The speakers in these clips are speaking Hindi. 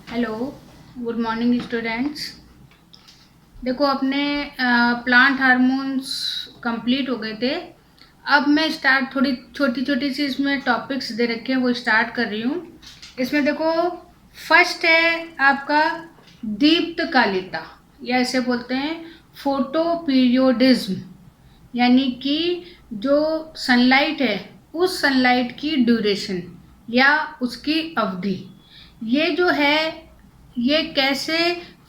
Hello, good morning students. देखो अपने प्लांट हार्मोन्स कंप्लीट हो गए थे। अब मैं स्टार्ट थोड़ी छोटी छोटी सी इसमें टॉपिक्स दे रखे हैं वो स्टार्ट कर रही हूँ। इसमें देखो फर्स्ट है आपका दीप्तकालिता या इसे बोलते हैं फोटो पीरियोडिज्म, यानी कि जो सनलाइट है उस सनलाइट की ड्यूरेशन या उसकी अवधि, ये जो है ये कैसे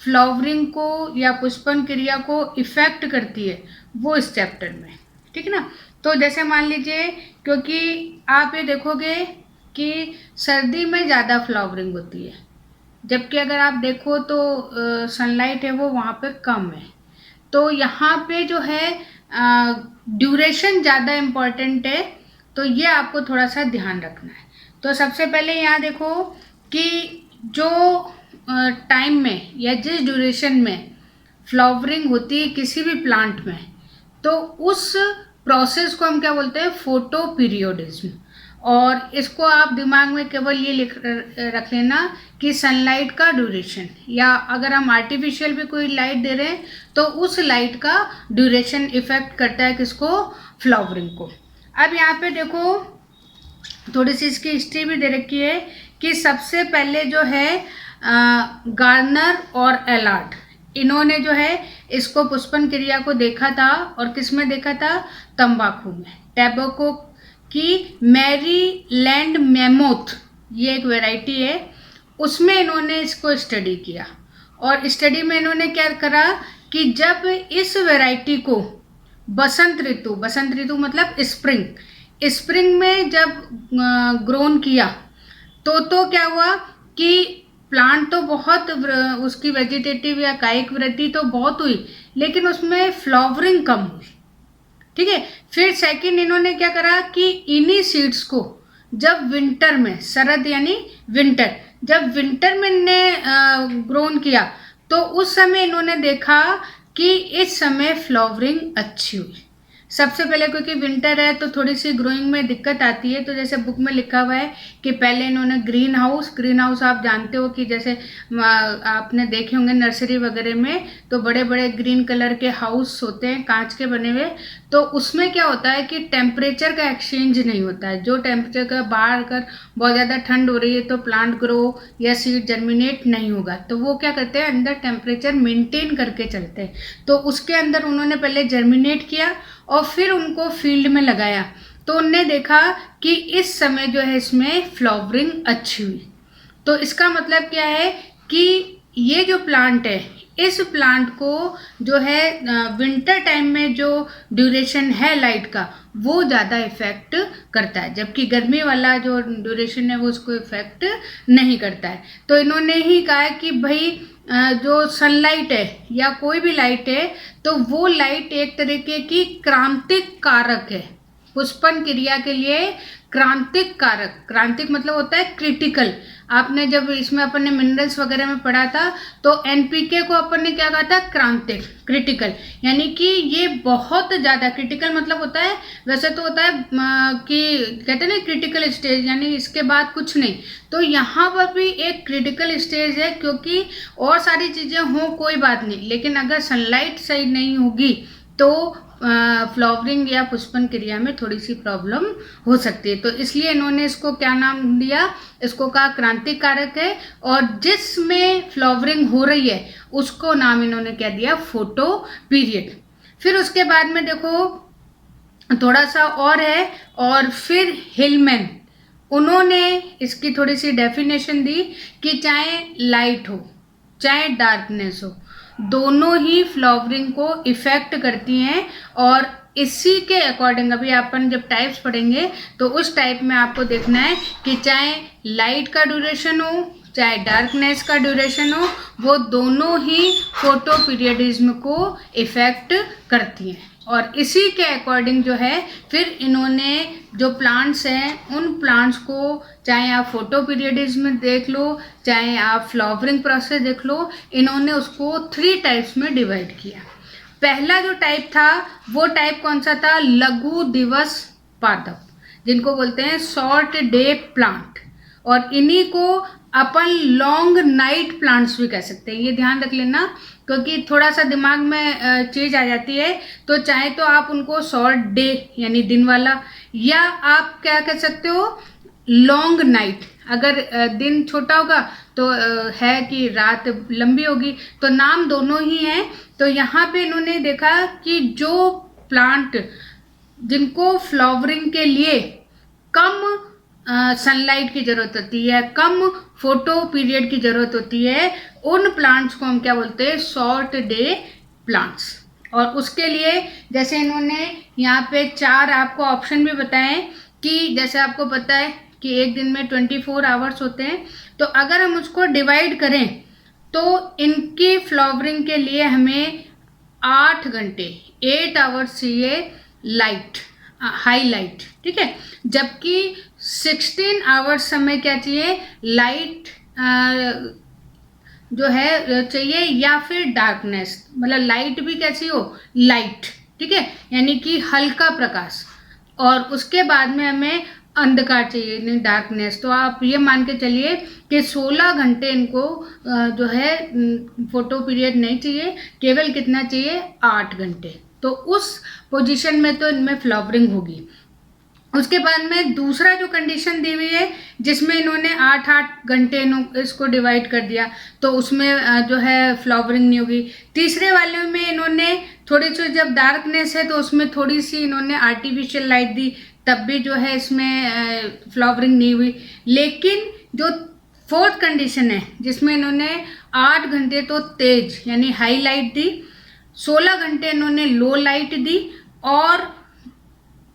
फ्लावरिंग को या पुष्पन क्रिया को इफेक्ट करती है वो इस चैप्टर में, ठीक है ना। तो जैसे मान लीजिए, क्योंकि आप ये देखोगे कि सर्दी में ज़्यादा फ्लावरिंग होती है, जबकि अगर आप देखो तो सनलाइट है वो वहाँ पे कम है। तो यहाँ पे जो है ड्यूरेशन ज़्यादा इम्पॉर्टेंट है, तो ये आपको थोड़ा सा ध्यान रखना है। तो सबसे पहले यहाँ देखो कि जो टाइम में या जिस ड्यूरेशन में फ्लावरिंग होती है किसी भी प्लांट में, तो उस प्रोसेस को हम क्या बोलते हैं, फोटो पीरियोडिज्म। और इसको आप दिमाग में केवल ये रख लेना कि सनलाइट का ड्यूरेशन, या अगर हम आर्टिफिशियल भी कोई लाइट दे रहे हैं तो उस लाइट का ड्यूरेशन इफेक्ट करता है किसको, फ्लावरिंग को। अब यहाँ पे देखो थोड़ी सी इसकी हिस्ट्री भी दे रखी है कि सबसे पहले जो है गार्नर और एलार्ड, इन्होंने जो है इसको पुष्पन क्रिया को देखा था। और किस में देखा था, तंबाकू में। टैबेको की मैरी लैंड मैमोथ, ये एक वैरायटी है, उसमें इन्होंने इसको स्टडी किया। और स्टडी में इन्होंने क्या करा कि जब इस वैरायटी को बसंत ऋतु मतलब स्प्रिंग में जब ग्रोन किया तो क्या हुआ कि प्लांट तो बहुत, उसकी वेजिटेटिव या कायिक वृद्धि तो बहुत हुई, लेकिन उसमें फ्लावरिंग कम हुई, ठीक है। फिर सेकंड इन्होंने क्या करा कि इन्हीं सीड्स को जब विंटर में, शरद यानी विंटर, जब विंटर में ने ग्रोन किया तो उस समय इन्होंने देखा कि इस समय फ्लावरिंग अच्छी हुई। सबसे पहले क्योंकि विंटर है तो थोड़ी सी ग्रोइंग में दिक्कत आती है, तो जैसे बुक में लिखा हुआ है कि पहले इन्होंने ग्रीन हाउस आप जानते हो कि जैसे आपने देखे होंगे नर्सरी वगैरह में, तो बड़े बड़े ग्रीन कलर के हाउस होते हैं कांच के बने हुए। तो उसमें क्या होता है कि टेम्परेचर का एक्सचेंज नहीं होता है। जो टेम्परेचर का, बाहर अगर बहुत ज़्यादा ठंड हो रही है तो प्लांट ग्रो या सीड जर्मिनेट नहीं होगा, तो वो क्या करते हैं अंदर टेम्परेचर मेंटेन करके चलते हैं। तो उसके अंदर उन्होंने पहले जर्मिनेट किया और फिर उनको फील्ड में लगाया, तो उनने देखा कि इस समय जो है इसमें फ्लावरिंग अच्छी हुई। तो इसका मतलब क्या है कि ये जो प्लांट है, इस प्लांट को जो है विंटर टाइम में जो ड्यूरेशन है लाइट का वो ज़्यादा इफेक्ट करता है, जबकि गर्मी वाला जो ड्यूरेशन है वो उसको इफेक्ट नहीं करता है। तो इन्होंने ही कहा कि भाई जो सनलाइट है या कोई भी लाइट है, तो वो लाइट एक तरीके की क्रांतिक कारक है पुष्पन क्रिया के लिए। क्रांतिक कारक, क्रांतिक मतलब होता है क्रिटिकल। आपने जब इसमें अपन ने मिनरल्स वगैरह में पढ़ा था तो एनपीके को अपन ने क्या कहा था, क्रांतिक, क्रिटिकल, यानी कि ये बहुत ज़्यादा क्रिटिकल मतलब होता है, वैसे तो होता है कि कहते हैं ना क्रिटिकल स्टेज, यानी इसके बाद कुछ नहीं। तो यहाँ पर भी एक क्रिटिकल स्टेज है, क्योंकि और सारी चीज़ें हों कोई बात नहीं, लेकिन अगर सनलाइट सही नहीं होगी तो फ्लावरिंग या पुष्पन क्रिया में थोड़ी सी प्रॉब्लम हो सकती है। तो इसलिए इन्होंने इसको क्या नाम दिया, इसको कहा क्रांतिक कारक है। और जिसमें फ्लावरिंग हो रही है उसको नाम इन्होंने क्या दिया, फोटो पीरियड। फिर उसके बाद में देखो थोड़ा सा और है, और फिर हिलमैन, उन्होंने इसकी थोड़ी सी डेफिनेशन दी कि चाहे लाइट हो चाहे डार्कनेस हो, दोनों ही फ्लावरिंग को इफेक्ट करती हैं। और इसी के अकॉर्डिंग अभी अपन जब टाइप्स पढ़ेंगे तो उस टाइप में आपको देखना है कि चाहे लाइट का ड्यूरेशन हो चाहे डार्कनेस का ड्यूरेशन हो, वो दोनों ही फोटो पीरियडिज्म को इफेक्ट करती हैं। और इसी के अकॉर्डिंग जो है फिर इन्होंने जो प्लांट्स हैं उन प्लांट्स को, चाहे आप फोटो पीरियडिज्म देख लो चाहे आप फ्लावरिंग प्रोसेस देख लो, इन्होंने उसको 3 टाइप्स में डिवाइड किया। पहला जो टाइप था वो टाइप कौन सा था, लघु दिवस पादप, जिनको बोलते हैं शॉर्ट डे प्लांट। और इन्हीं को अपन लॉन्ग नाइट प्लांट्स भी कह सकते हैं, ये ध्यान रख लेना, क्योंकि थोड़ा सा दिमाग में चीज आ जाती है। तो चाहे तो आप उनको शॉर्ट डे यानी दिन वाला, या आप क्या कह सकते हो लॉन्ग नाइट। अगर दिन छोटा होगा तो है कि रात लंबी होगी, तो नाम दोनों ही हैं। तो यहाँ पे इन्होंने देखा कि जो प्लांट जिनको फ्लावरिंग के लिए कम सनलाइट की जरूरत होती है, कम फोटो पीरियड की जरूरत होती है, उन प्लांट्स को हम क्या बोलते हैं, शॉर्ट डे प्लांट्स। और उसके लिए जैसे इन्होंने यहाँ पे 4 आपको ऑप्शन भी बताए कि जैसे आपको पता है कि एक दिन में 24 आवर्स होते हैं, तो अगर हम उसको डिवाइड करें तो इनकी फ्लावरिंग के लिए हमें 8 घंटे 8 आवर्स चाहिए लाइट, हाई लाइट, ठीक है। जबकि 16 आवर्स हमें क्या चाहिए, लाइट जो है चाहिए, या फिर डार्कनेस, मतलब लाइट भी कैसी हो, लाइट, ठीक है, यानी कि हल्का प्रकाश। और उसके बाद में हमें अंधकार चाहिए, नहीं डार्कनेस। तो आप ये मान के चलिए कि 16 घंटे इनको जो है फोटो पीरियड नहीं चाहिए, केवल कितना चाहिए, 8 घंटे। तो उस पोजीशन में तो इनमें फ्लावरिंग होगी। उसके बाद में दूसरा जो कंडीशन दी हुई है जिसमें इन्होंने 8-8 घंटे इसको डिवाइड कर दिया, तो उसमें जो है फ्लावरिंग नहीं होगी। तीसरे वाले में इन्होंने थोड़ी सी, जब डार्कनेस है तो उसमें थोड़ी सी इन्होंने आर्टिफिशियल लाइट दी, तब भी जो है इसमें फ्लावरिंग नहीं हुई। लेकिन जो फोर्थ कंडीशन है जिसमें इन्होंने 8 घंटे तो तेज यानी हाई लाइट दी, 16 घंटे इन्होंने लो लाइट दी, और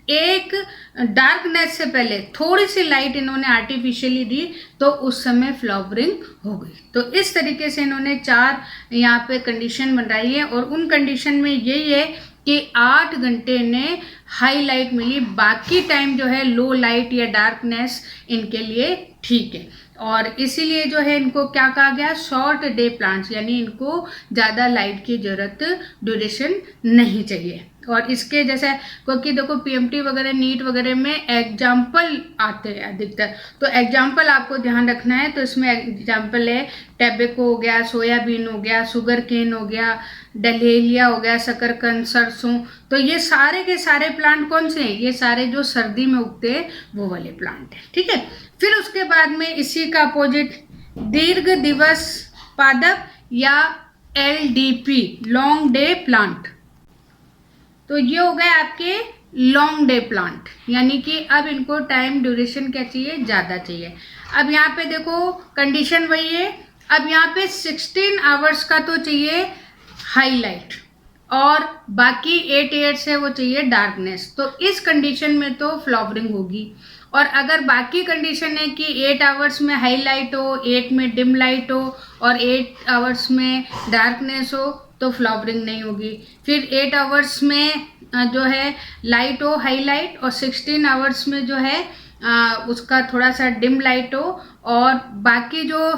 एक डार्कनेस से पहले थोड़ी सी लाइट इन्होंने आर्टिफिशियली दी, तो उस समय फ्लावरिंग हो गई। तो इस तरीके से इन्होंने 4 यहाँ पे कंडीशन बनाई है, और उन कंडीशन में यही है कि 8 घंटे इन्हें हाई लाइट मिली, बाकी टाइम जो है लो लाइट या डार्कनेस इनके लिए ठीक है। और इसीलिए जो है इनको क्या कहा गया, शॉर्ट डे प्लांट्स, यानी इनको ज़्यादा लाइट की जरूरत, ड्यूरेशन नहीं चाहिए। और इसके जैसे, क्योंकि देखो पीएमटी वगैरह नीट वगैरह में एग्जाम्पल आते हैं अधिकतर, तो एग्जाम्पल आपको ध्यान रखना है। तो इसमें एग्जाम्पल है टैबेको हो गया, सोयाबीन हो गया, शुगर केन हो गया, डहेलिया हो गया, शकरकंद, सरसों। तो ये सारे के सारे प्लांट कौन से हैं, ये सारे जो सर्दी में उगते हैं वो वाले प्लांट हैं, ठीक है। फिर उसके बाद में इसी का अपोजिट दीर्घ दिवस पादप या LDP, लॉन्ग डे प्लांट। तो ये हो गए आपके लॉन्ग डे प्लांट, यानी कि अब इनको टाइम ड्यूरेशन क्या चाहिए, ज़्यादा चाहिए। अब यहाँ पे देखो कंडीशन वही है, अब यहाँ पे 16 आवर्स का तो चाहिए हाईलाइट, और बाकी 8 आवर्स है वो चाहिए डार्कनेस। तो इस कंडीशन में तो फ्लावरिंग होगी। और अगर बाकी कंडीशन है कि 8 आवर्स में हाईलाइट हो, 8 में डिम लाइट हो, और 8 आवर्स में डार्कनेस हो, तो फ्लावरिंग नहीं होगी। फिर 8 आवर्स में जो है लाइट हो, हाईलाइट, और 16 आवर्स में जो है उसका थोड़ा सा डिम लाइट हो, और बाकी जो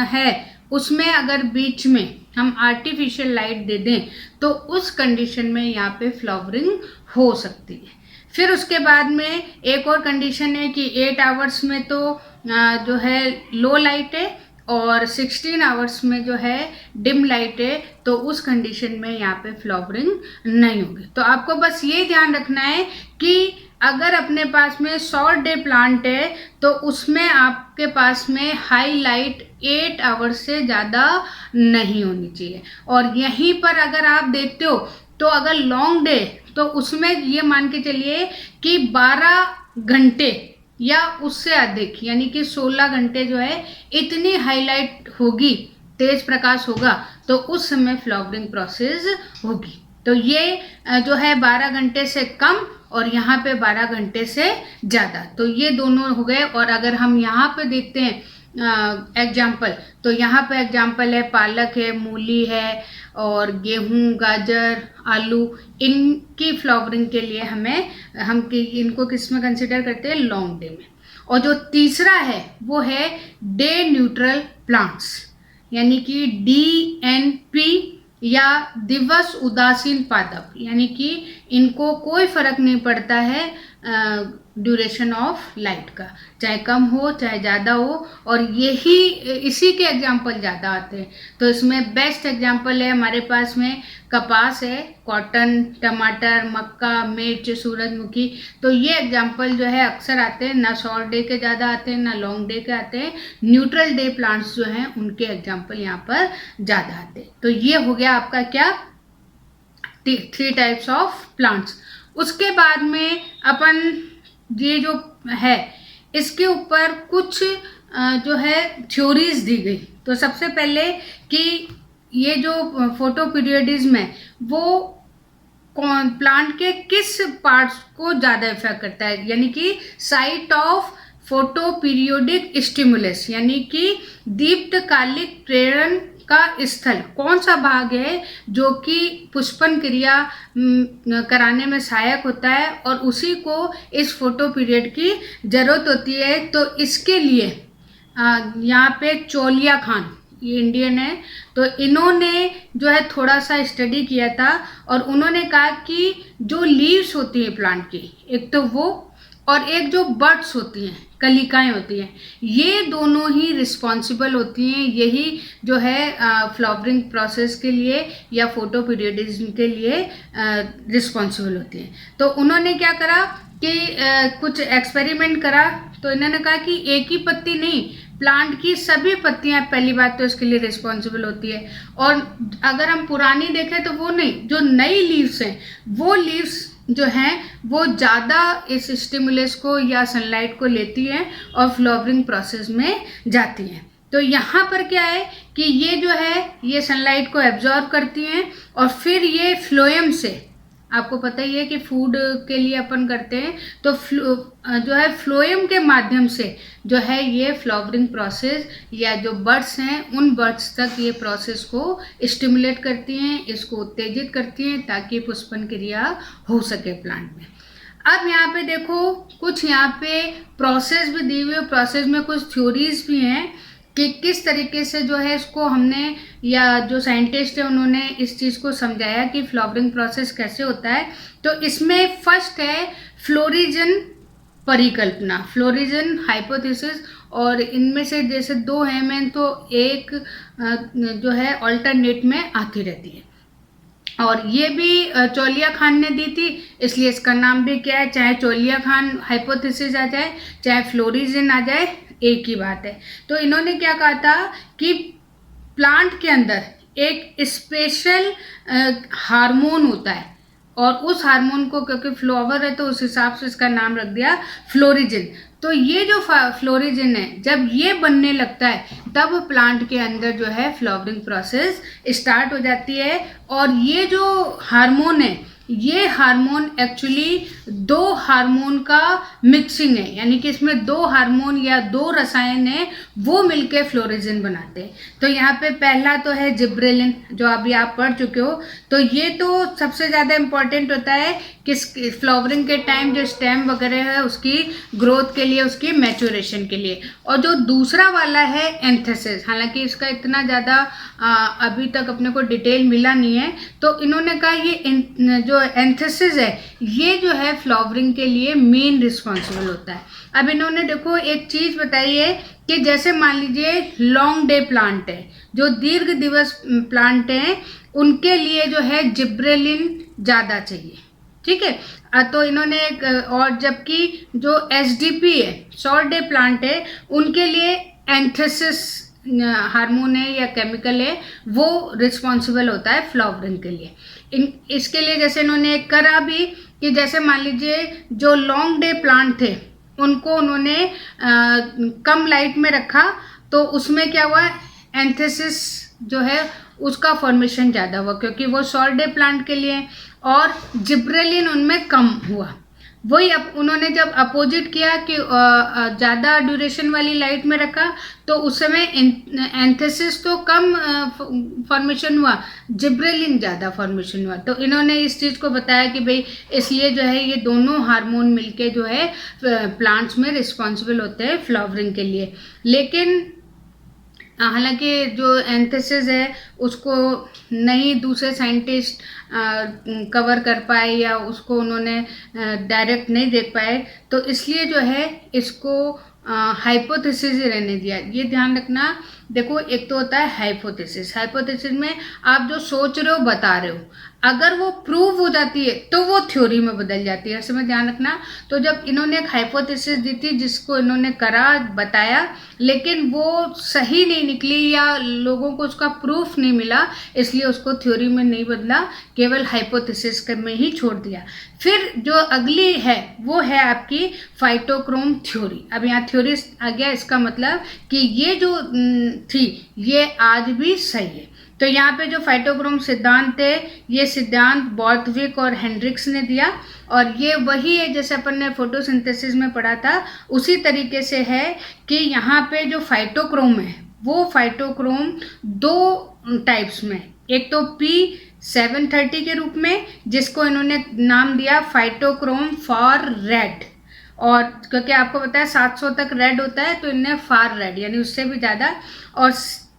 है उसमें अगर बीच में हम आर्टिफिशियल लाइट दे दें, तो उस कंडीशन में यहाँ पे फ्लावरिंग हो सकती है। फिर उसके बाद में एक और कंडीशन है कि 8 आवर्स में तो जो है लो लाइट है, और 16 आवर्स में जो है डिम लाइट है, तो उस कंडीशन में यहाँ पे फ्लावरिंग नहीं होगी। तो आपको बस ये ध्यान रखना है कि अगर अपने पास में शॉर्ट डे प्लांट है तो उसमें आपके पास में हाई लाइट 8 आवर्स से ज़्यादा नहीं होनी चाहिए। और यहीं पर अगर आप देखते हो तो अगर लॉन्ग डे, तो उसमें ये मान के चलिए कि 12 घंटे या उससे अधिक, यानी कि 16 घंटे जो है इतनी हाईलाइट होगी, तेज प्रकाश होगा, तो उस समय फ्लावरिंग प्रोसेस होगी। तो ये जो है 12 घंटे से कम, और यहाँ पे 12 घंटे से ज़्यादा, तो ये दोनों हो गए। और अगर हम यहाँ पे देखते हैं एग्जाम्पल, तो यहाँ पे एग्जाम्पल है पालक है, मूली है, और गेहूं, गाजर, आलू, इनकी फ्लावरिंग के लिए हम इनको किस में कंसिडर करते हैं, लॉन्ग डे में। और जो तीसरा है वो है डे न्यूट्रल प्लांट्स, यानी कि DNP या दिवस उदासीन पादप, यानी कि इनको कोई फर्क नहीं पड़ता है ड्यूरेशन ऑफ लाइट का, चाहे कम हो चाहे ज़्यादा हो, और यही इसी के एग्जाम्पल ज़्यादा आते हैं। तो इसमें बेस्ट एग्जाम्पल है हमारे पास में कपास है, कॉटन, टमाटर, मक्का, मिर्च, सूरजमुखी। तो ये एग्जाम्पल जो है अक्सर आते हैं, ना शॉर्ट डे के ज़्यादा आते हैं ना लॉन्ग डे के आते हैं। न्यूट्रल डे प्लांट्स जो हैं उनके एग्जाम्पल यहाँ पर ज़्यादा आते हैं। तो ये हो गया आपका क्या, 3 टाइप्स ऑफ प्लांट्स। उसके बाद में अपन ये जो है इसके ऊपर कुछ जो है थ्योरीज दी गई। तो सबसे पहले कि ये जो फोटो पीरियडिज्म है वो प्लांट के किस पार्ट्स को ज़्यादा इफेक्ट करता है, यानी कि site of photo periodic stimulus, यानी कि दीप्तकालिक प्रेरण का स्थल कौन सा भाग है जो कि पुष्पन क्रिया कराने में सहायक होता है और उसी को इस फोटो पीरियड की ज़रूरत होती है। तो इसके लिए यहाँ पे चोलिया खान, ये इंडियन है, तो इन्होंने जो है थोड़ा सा स्टडी किया था और उन्होंने कहा कि जो लीव्स होती हैं प्लांट की, एक तो वो और एक जो बड्स होती हैं, कलिकाएं होती हैं, ये दोनों ही रिस्पॉन्सिबल होती हैं, यही जो है फ्लावरिंग प्रोसेस के लिए या फोटो पीरियडिज्म के लिए रिस्पॉन्सिबल होती हैं। तो उन्होंने क्या करा कि कुछ एक्सपेरिमेंट करा। तो इन्होंने कहा कि एक ही पत्ती नहीं, प्लांट की सभी पत्तियां पहली बात तो इसके लिए रिस्पॉन्सिबल होती है। और अगर हम पुरानी देखें तो वो नहीं, जो नई लीव्स हैं वो लीव्स जो हैं वो ज़्यादा इस स्टिमुलस को या सनलाइट को लेती हैं और फ्लावरिंग प्रोसेस में जाती हैं। तो यहाँ पर क्या है कि ये जो है ये सनलाइट को एब्जॉर्ब करती हैं और फिर ये फ्लोएम से, आपको पता ही है कि फूड के लिए अपन करते हैं, तो जो है फ्लोएम के माध्यम से जो है ये फ्लावरिंग प्रोसेस या जो बड्स हैं उन बड्स तक ये प्रोसेस को स्टिमुलेट करती हैं, इसको उत्तेजित करती हैं ताकि पुष्पन क्रिया हो सके प्लांट में। अब यहाँ पे देखो कुछ यहाँ पे प्रोसेस भी दी हुई है, प्रोसेस में कुछ थ्योरीज भी हैं कि किस तरीके से जो है इसको हमने या जो साइंटिस्ट है उन्होंने इस चीज़ को समझाया कि फ्लावरिंग प्रोसेस कैसे होता है। तो इसमें फर्स्ट है फ्लोरिजन परिकल्पना, फ्लोरिजन हाइपोथेसिस, और इनमें से जैसे 2 हैं मेन, तो एक जो है ऑल्टरनेट में आती रहती है और ये भी चोलिया खान ने दी थी, इसलिए इसका नाम भी क्या है, चाहे चोलिया खान हाइपोथेसिस आ जाए चाहे फ्लोरिजन आ जाए एक ही बात है। तो इन्होंने क्या कहा था कि प्लांट के अंदर एक स्पेशल हार्मोन होता है और उस हार्मोन को, क्योंकि फ्लावर है तो उस हिसाब से इसका नाम रख दिया फ्लोरिजिन। तो ये जो फ्लोरिजिन है जब ये बनने लगता है तब प्लांट के अंदर जो है फ्लावरिंग प्रोसेस स्टार्ट हो जाती है। और ये जो हार्मोन है ये हार्मोन एक्चुअली 2 हार्मोन का मिक्सिंग है, यानी कि इसमें 2 हार्मोन या 2 रसायन है वो मिलके फ्लोरिजिन बनाते हैं। तो यहाँ पे पहला तो है जिब्रेलिन जो अभी आप पढ़ चुके हो। तो ये तो सबसे ज़्यादा इम्पॉर्टेंट होता है किस फ्लावरिंग के टाइम, जो स्टेम वगैरह है उसकी ग्रोथ के लिए, उसकी मैच्योरेशन के लिए। और जो दूसरा वाला है एंथेसिस, हालांकि इसका इतना ज़्यादा अभी तक अपने को डिटेल मिला नहीं है। तो इन्होंने कहा ये जो एंथेसिस है ये जो है फ्लावरिंग के लिए मेन रिस्पॉन्सिबल होता है। अब इन्होंने देखो एक चीज़ बताई है कि जैसे मान लीजिए लॉन्ग डे प्लांट है, जो दीर्घ दिवस प्लांट हैं, उनके लिए जो है जिब्रेलिन ज़्यादा चाहिए, ठीक है। तो इन्होंने और जबकि जो एसडीपी है, शॉर्ट डे प्लांट है, उनके लिए एंथेसिस हार्मोन है या केमिकल है वो रिस्पॉन्सिबल होता है फ्लावरिंग के लिए। इसके लिए जैसे इन्होंने एक करा भी कि जैसे मान लीजिए जो लॉन्ग डे प्लांट थे उनको उन्होंने कम लाइट में रखा, तो उसमें क्या हुआ, एंथेसिस जो है उसका फॉर्मेशन ज़्यादा हुआ क्योंकि वो शॉर्ट डे प्लांट के लिए, और जिब्रेलिन उनमें कम हुआ। वही अब उन्होंने जब अपोजिट किया कि ज़्यादा ड्यूरेशन वाली लाइट में रखा तो उस समय एंथेसिस तो कम फॉर्मेशन हुआ, जिब्रेलिन ज़्यादा फॉर्मेशन हुआ। तो इन्होंने इस चीज़ को बताया कि भाई इसलिए जो है ये दोनों हार्मोन मिलके जो है प्लांट्स में रिस्पॉन्सिबल होते हैं फ्लावरिंग के लिए। लेकिन हालांकि जो एंथेसिस है उसको नहीं दूसरे साइंटिस्ट कवर कर पाए या उसको उन्होंने डायरेक्ट नहीं देख पाए, तो इसलिए जो है इसको हाइपोथेसिस ही रहने दिया। ये ध्यान रखना, देखो एक तो होता है हाइपोथेसिस, हाइपोथेसिस में आप जो सोच रहे हो बता रहे हो, अगर वो प्रूव हो जाती है तो वो थ्योरी में बदल जाती है, इसमें ध्यान रखना। तो जब इन्होंने एक हाइपोथेसिस दी थी जिसको इन्होंने करा बताया, लेकिन वो सही नहीं निकली या लोगों को उसका प्रूफ नहीं मिला, इसलिए उसको थ्योरी में नहीं बदला, केवल हाइपोथेसिस में ही छोड़ दिया। फिर जो अगली है वो है आपकी फाइटोक्रोम थ्योरी। अब यहाँ थ्योरी आ गया, इसका मतलब कि ये जो थी ये आज भी सही है। तो यहाँ पे जो फाइटोक्रोम सिद्धांत है, ये सिद्धांत बॉर्थविक और हेनरिक्स ने दिया, और ये वही है जैसे अपन ने फोटोसिंथेसिस में पढ़ा था, उसी तरीके से है कि यहाँ पे जो फाइटोक्रोम है वो फाइटोक्रोम दो टाइप्स में, एक तो P730 के रूप में, जिसको इन्होंने नाम दिया फाइटोक्रोम फॉर रेड, और क्योंकि आपको पता है 700 तक रेड होता है तो इन्हें फार रेड यानी उससे भी ज़्यादा, और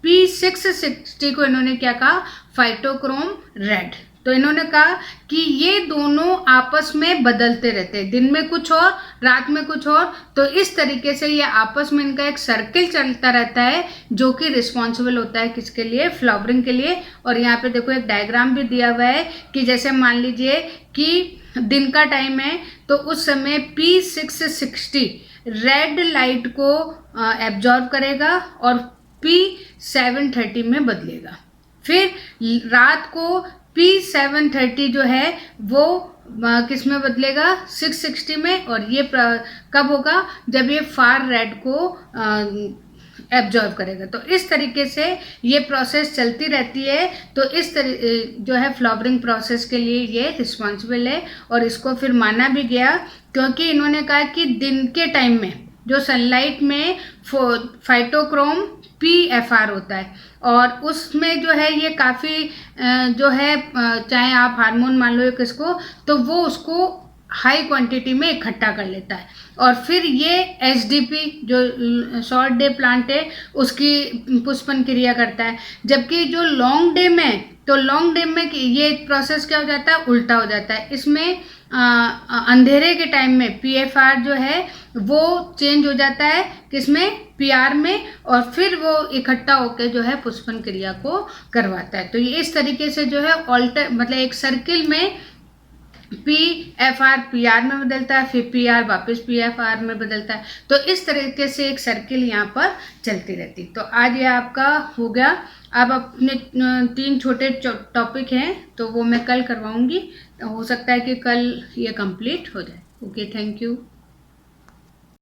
P660 को इन्होंने क्या कहा, फाइटोक्रोम रेड। तो इन्होंने कहा कि ये दोनों आपस में बदलते रहते हैं, दिन में कुछ और रात में कुछ और, तो इस तरीके से ये आपस में इनका एक सर्किल चलता रहता है जो कि रिस्पॉन्सिबल होता है किसके लिए, फ्लावरिंग के लिए। और यहाँ पे देखो एक डायग्राम भी दिया हुआ है कि जैसे मान लीजिए कि दिन का टाइम है तो उस समय P660 रेड लाइट को एब्जॉर्ब करेगा और P730 में बदलेगा। फिर रात को P730 जो है वो किस में बदलेगा, 660 में, और ये कब होगा, जब ये फार रेड को एब्जॉर्ब करेगा। तो इस तरीके से ये प्रोसेस चलती रहती है। तो इस जो है फ्लावरिंग प्रोसेस के लिए ये रिस्पॉन्सिबल है, और इसको फिर माना भी गया क्योंकि इन्होंने कहा कि दिन के टाइम में जो सनलाइट में फाइटोक्रोम PFR होता है, और उसमें जो है ये काफ़ी जो है चाहे आप हार्मोन मान लो किसको, तो वो उसको हाई क्वांटिटी में इकट्ठा कर लेता है, और फिर ये SDP जो शॉर्ट डे प्लांट है उसकी पुष्पन क्रिया करता है। जबकि जो लॉन्ग डे में, तो लॉन्ग डे में ये प्रोसेस क्या हो जाता है, उल्टा हो जाता है। इसमें अंधेरे के टाइम में PFR जो है वो चेंज हो जाता है किसमें, PR में, और फिर वो इकट्ठा होकर जो है पुष्पन क्रिया को करवाता है। तो ये इस तरीके से जो है ऑल्टर मतलब एक सर्किल में PFR PR में बदलता है, फिर PR वापस PFR में बदलता है। तो इस तरीके से एक सर्किल यहाँ पर चलती रहती। तो आज ये आपका हो गया। अब अपने 3 छोटे टॉपिक हैं तो वो मैं कल करवाऊंगी, हो सकता है कि कल ये कंप्लीट हो जाए। Okay, thank you.